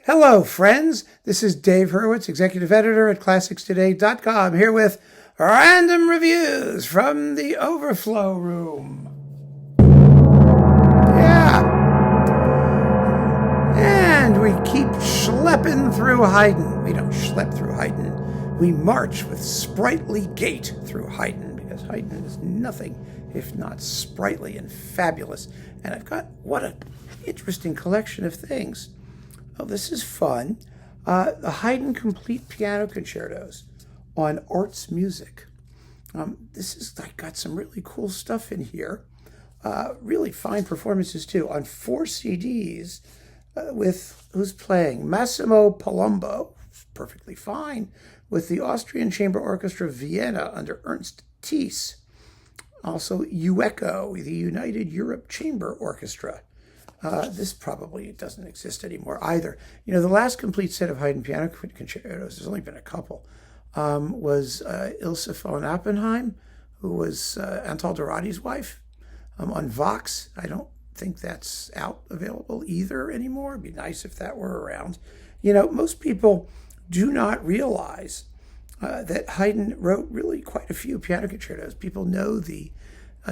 Hello, friends. This is Dave Hurwitz, executive editor at ClassicsToday.com, here with random reviews from the Overflow room. Yeah. And we keep schlepping through Haydn. We don't schlep through Haydn. We march with sprightly gait through Haydn, because Haydn is nothing if not sprightly and fabulous. And I've got what an interesting collection of things. Oh, this is fun. The Haydn Complete Piano Concertos on Arts Music. This is got some really cool stuff in here. Really fine performances too on 4 CDs with who's playing Massimo Palumbo, perfectly fine, with the Austrian Chamber Orchestra Vienna under Ernst Thies. Also UECO, the United Europe Chamber Orchestra. This probably doesn't exist anymore either. You know, the last complete set of Haydn piano concertos, there's only been a couple, was Ilse von Appenheim, who was Antal Dorati's wife, on Vox. I don't think that's available either anymore. It'd be nice if that were around. You know, most people do not realize that Haydn wrote really quite a few piano concertos. People know the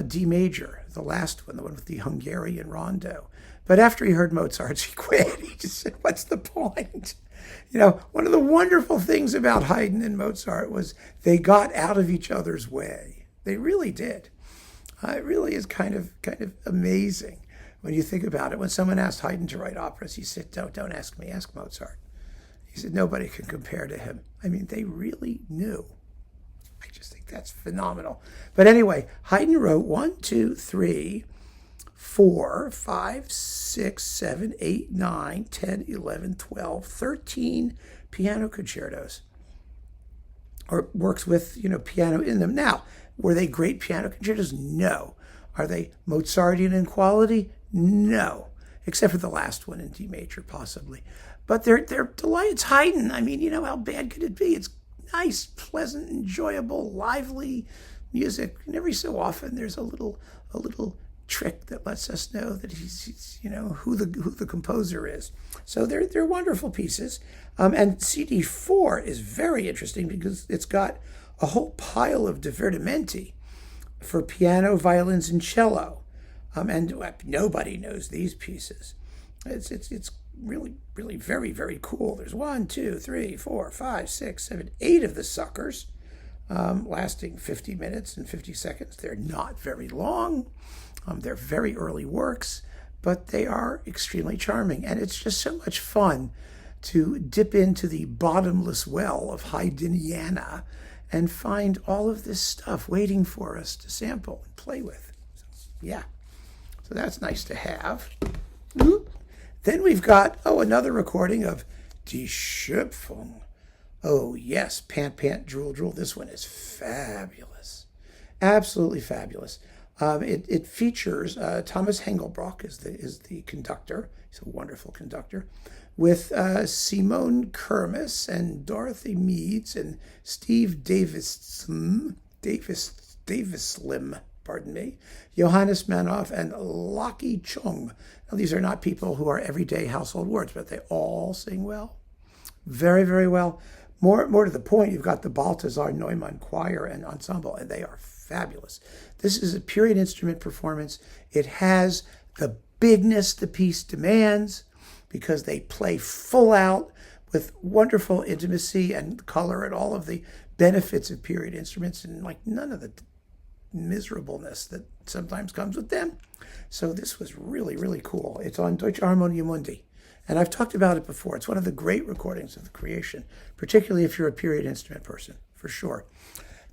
D major, the last one, the one with the Hungarian rondo. But after he heard Mozart's, he quit. He just said, what's the point? You know, one of the wonderful things about Haydn and Mozart was they got out of each other's way. They really did. It really is kind of amazing when you think about it. When someone asked Haydn to write operas, he said, don't ask me, ask Mozart. He said, nobody can compare to him. I mean, they really knew. I just think that's phenomenal. But anyway, Haydn wrote 1, 2, 3, 4, 5, 6, 7, 8, 9, 10, 11, 12, 13 piano concertos, or works with, piano in them. Now, were they great piano concertos? No. Are they Mozartian in quality? No. Except for the last one in D major, possibly. But they're delight. It's Haydn. I mean, how bad could it be? It's nice, pleasant, enjoyable, lively music. And every so often there's a little trick that lets us know that he's who the composer is. So they're wonderful pieces. And CD 4 is very interesting because it's got a whole pile of divertimenti for piano, violins, and cello. And nobody knows these pieces. It's really, really very, very cool. There's 1, 2, 3, 4, 5, 6, 7, 8 of the suckers, lasting 50 minutes and 50 seconds. They're not very long. They're very early works, but they are extremely charming. And it's just so much fun to dip into the bottomless well of Haydniana and find all of this stuff waiting for us to sample and play with. So that's nice to have. Then we've got, another recording of Die Schöpfung. Oh, yes, Pant, Pant, Drool, Drool. This one is fabulous. Absolutely fabulous. It features Thomas Hengelbrock is the conductor. He's a wonderful conductor. With Simone Kermis and Dorothy Meads and Steve Davislim, Johannes Manoff, and Laki Chung. Now, these are not people who are everyday household words, but they all sing well. Very, very well. More to the point, you've got the Balthasar Neumann Choir and Ensemble, and they are fabulous. This is a period instrument performance. It has the bigness the piece demands because they play full out with wonderful intimacy and color and all of the benefits of period instruments and none of the miserableness that sometimes comes with them. So this was really, really cool. It's on Deutsche Harmonia Mundi. And I've talked about it before. It's one of the great recordings of the creation, particularly if you're a period instrument person, for sure.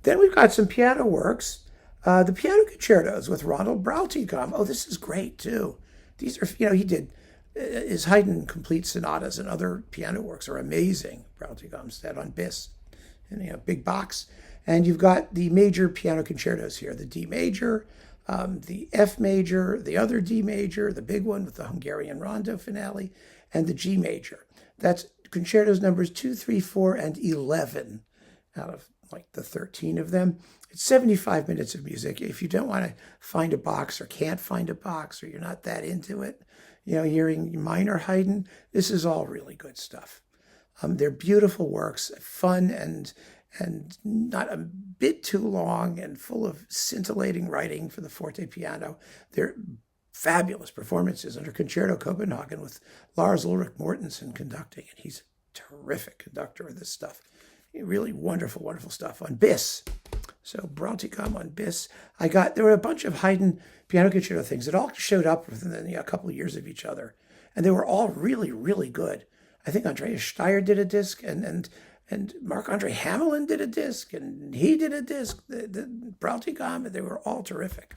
Then we've got some piano works. The piano concertos with Ronald Brautigam. Oh, this is great, too. These are, he did his Haydn complete sonatas and other piano works are amazing. Brautigam's that on Bis, and, big box. And you've got the major piano concertos here, the D major, the F major, the other D major, the big one with the Hungarian rondo finale, and the G major. That's concertos numbers 2, 3, 4, and 11 out of the 13 of them. It's 75 minutes of music. If you don't want to find a box or can't find a box or you're not that into it, hearing minor Haydn, this is all really good stuff. They're beautiful works, fun and not a bit too long and full of scintillating writing for the forte piano. They're fabulous performances under Concerto Copenhagen with Lars Ulrich Mortensen conducting, and he's a terrific conductor of this stuff. Really wonderful, wonderful stuff on Bis. So Brautigam on Bis. There were a bunch of Haydn piano concerto things that all showed up within a couple of years of each other, and they were all really, really good. I think Andreas Steyer did a disc, and Marc-Andre Hamelin did a disc, and he did a disc, the Brautigam, and they were all terrific.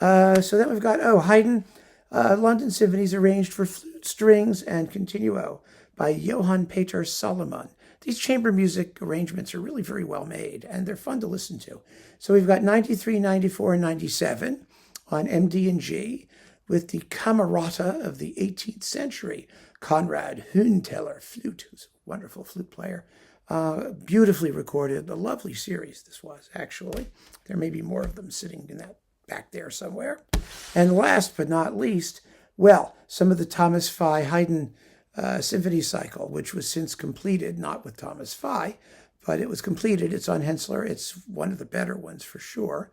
So then we've got, Haydn, London Symphonies arranged for flute, strings, and continuo by Johann Peter Salomon. These chamber music arrangements are really very well made, and they're fun to listen to. So we've got 93, 94, and 97 on MD and G with the Camerata of the 18th century, Konrad Hünteler flute, who's a wonderful flute player. Beautifully recorded, a lovely series this was, actually. There may be more of them sitting in that back there somewhere. And last but not least, some of the Thomas Fye Haydn symphony cycle, which was since completed, not with Thomas Fye, but it was completed. It's on Hensler. It's one of the better ones for sure.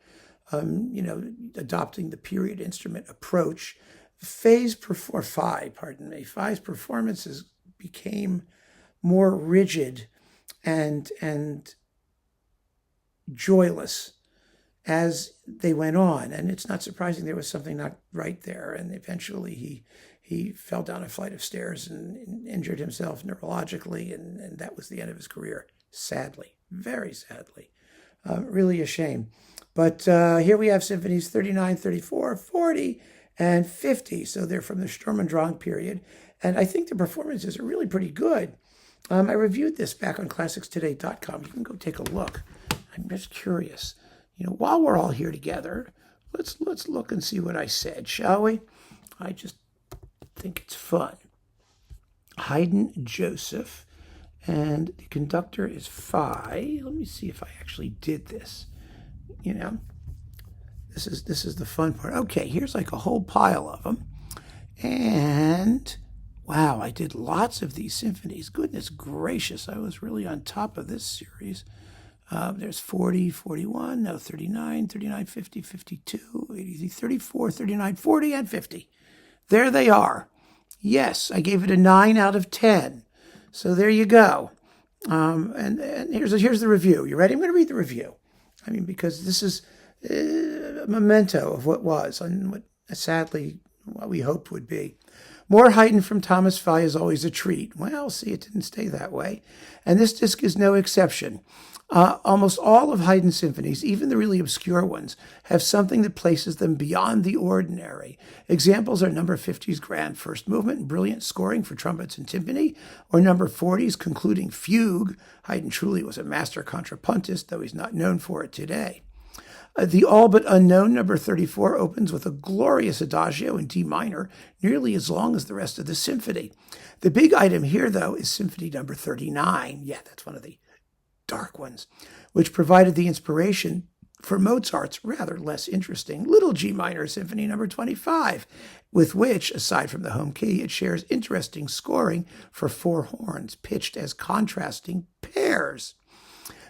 Adopting the period instrument approach. Fye's performances became more rigid and joyless as they went on, and it's not surprising there was something not right there. And eventually he fell down a flight of stairs and injured himself neurologically, and that was the end of his career. Sadly, very sadly, really a shame. But here we have symphonies 39, 34, 40, and 50. So they're from the Sturm und Drang period, and I think the performances are really pretty good. I reviewed this back on classicstoday.com. You can go take a look. I'm just curious. While we're all here together, let's look and see what I said, shall we? I just think it's fun. Haydn Joseph, and the conductor is Fye. Let me see if I actually did this. This is the fun part. Okay, here's like a whole pile of them, and wow, I did lots of these symphonies. Goodness gracious, I was really on top of this series. There's 40, 41, 39, 39, 50, 52, 83, 34, 39, 40, and 50. There they are. Yes, I gave it a 9 out of 10. So there you go. And here's the review. You ready? I'm going to read the review. Because this is a memento of what was and what sadly what we hoped would be. More Haydn from Thomas Fye is always a treat. Well, see, it didn't stay that way. And this disc is no exception. Almost all of Haydn's symphonies, even the really obscure ones, have something that places them beyond the ordinary. Examples are number 50's grand first movement, brilliant scoring for trumpets and timpani, or number 40's concluding fugue. Haydn truly was a master contrapuntist, though he's not known for it today. The all but unknown number 34 opens with a glorious adagio in D minor, nearly as long as the rest of the symphony. The big item here, though, is Symphony number 39. Yeah, that's one of the dark ones, which provided the inspiration for Mozart's rather less interesting Little G minor Symphony number 25, with which, aside from the home key, it shares interesting scoring for 4 horns, pitched as contrasting pairs.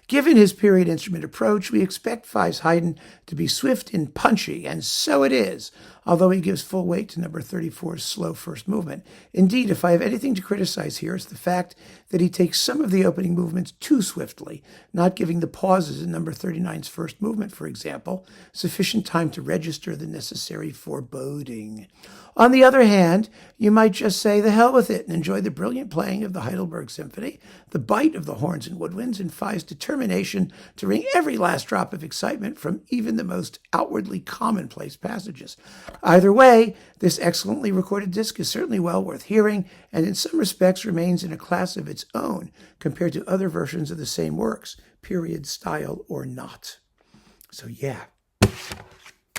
Given his period instrument approach, we expect Fye's Haydn to be swift and punchy, and so it is, although he gives full weight to number 34's slow first movement. Indeed, if I have anything to criticize here, it's the fact that he takes some of the opening movements too swiftly, not giving the pauses in number 39's first movement, for example, sufficient time to register the necessary foreboding. On the other hand, you might just say the hell with it and enjoy the brilliant playing of the Heidelberg Symphony, the bite of the horns and woodwinds, and Fye's determination to wring every last drop of excitement from even the most outwardly commonplace passages. Either way, this excellently recorded disc is certainly well worth hearing, and in some respects remains in a class of its own compared to other versions of the same works, period, style, or not. So yeah,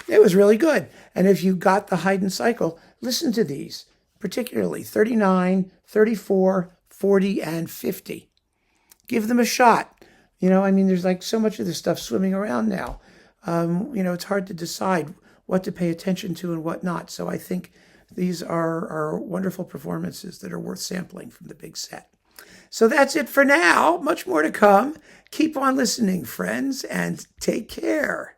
it was really good. And if you got the Haydn cycle, listen to these, particularly 39, 34, 40, and 50. Give them a shot. There's like so much of this stuff swimming around now. It's hard to decide what to pay attention to and what not. So I think these are wonderful performances that are worth sampling from the big set. So that's it for now. Much more to come. Keep on listening, friends, and take care.